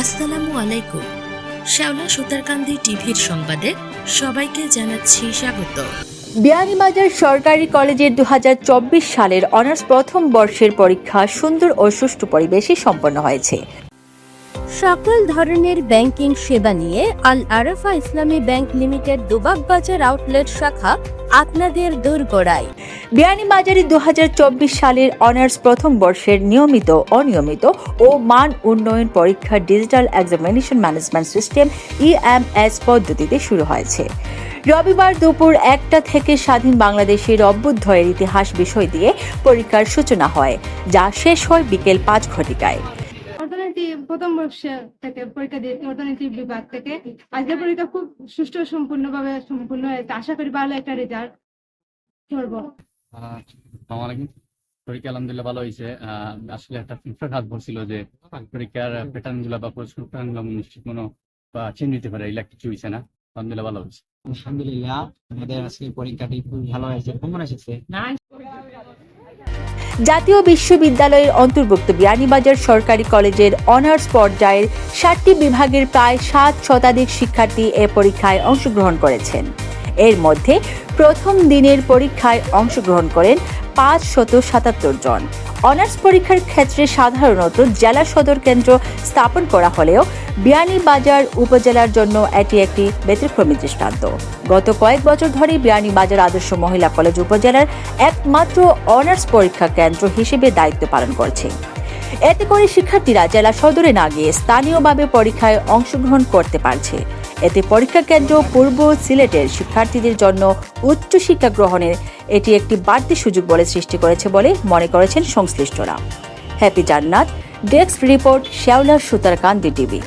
আসসালামু আলাইকুম। শ্যাওলা সুতারকান্দি টিভির সংবাদে সবাইকে জানাচ্ছি স্বাগত। বিয়ানীবাজার সরকারি কলেজের 2024 সালের অনার্স প্রথম বর্ষের পরীক্ষা সুন্দর ও সুষ্ঠু পরিবেশে সম্পন্ন হয়েছে। সকল ধরনের ব্যাংকিং সেবা নিয়ে আল আরাফা ইসলামী ব্যাংক লিমিটেড দুবাগবাজার আউটলেট শাখা আপনাদের দোরগোড়ায়। বিয়ানীবাজারে 2024 সালের অনার্স প্রথম বর্ষের নিয়মিত অনিয়মিত ও মান উন্নয়ন পরীক্ষা digital examination management system EMS পদ্ধতিতে শুরু হয়েছে। রবিবার দুপুর 1টা থেকে স্বাধীন বাংলাদেশের অভ্যুদয়ের ইতিহাস বিষয় দিয়ে পরীক্ষার সূচনা হয়, যা শেষ হয় বিকেল 5 ঘটিকায়। অর্থনীতি প্রথম বর্ষ থেকে পরীক্ষা দিয়ে অর্থনীতি বিভাগ থেকে আজকের পরীক্ষা খুব সুষ্ঠু সম্পূর্ণভাবে সম্পূর্ণ হয়েছে। আশা করি ভালো একটা রেজাল্ট করবো। পরীক্ষা আলহামদুলিল্লাহ ভালো হয়েছে। আসলে একটা হাত ভরছিল যে পরীক্ষার প্যাটার্ন গুলা বা প্রশ্ন প্যাটার্ন গুলো নিশ্চিত কোনো বা চেঞ্জ হতে পারে, এগুলা কিছু হয়েছে না। আলহামদুলিল্লাহ ভালো হয়েছে। আলহামদুলিল্লাহ আমাদের আজকে পরীক্ষাটি খুব ভালো হয়েছে। কেমন এসেছে? জাতীয় বিশ্ববিদ্যালয়ের অন্তর্ভুক্ত বিয়ানীবাজার সরকারি কলেজের অনার্স পর্যায়ের 7টি বিভাগের প্রায় 7 শতাধিক শিক্ষার্থী এ পরীক্ষায় অংশগ্রহণ করেছেন। এর মধ্যে প্রথম দিনের পরীক্ষায় অংশগ্রহণ করেন 577 জন। অনার্স পরীক্ষার ক্ষেত্রে সাধারণত জেলা সদর কেন্দ্র স্থাপন করা হলেও বিয়ানীবাজার উপজেলার জন্য এটি একটি ব্যতিক্রমী দৃষ্টান্ত। গত কয়েক বছর ধরে বিয়ানীবাজার আদর্শ মহিলা কলেজ উপজেলার একমাত্র অনার্স পরীক্ষা কেন্দ্র হিসেবে দায়িত্ব পালন করছে। এতে করে শিক্ষার্থীরা জেলা সদরে না গিয়ে স্থানীয়ভাবে পরীক্ষায় অংশগ্রহণ করতে পারছে। এতে পরীক্ষা কেন্দ্র পূর্ব সিলেটের শিক্ষার্থীদের জন্য উচ্চশিক্ষা গ্রহণের এটি একটি বাড়তি সুযোগ বলে সৃষ্টি করেছে বলে মনে করেছেন সংশ্লিষ্টরা। হ্যাপি জান্নাত, ডেস্ক রিপোর্ট, শ্যাওলা সুতারকান্দি টিভি।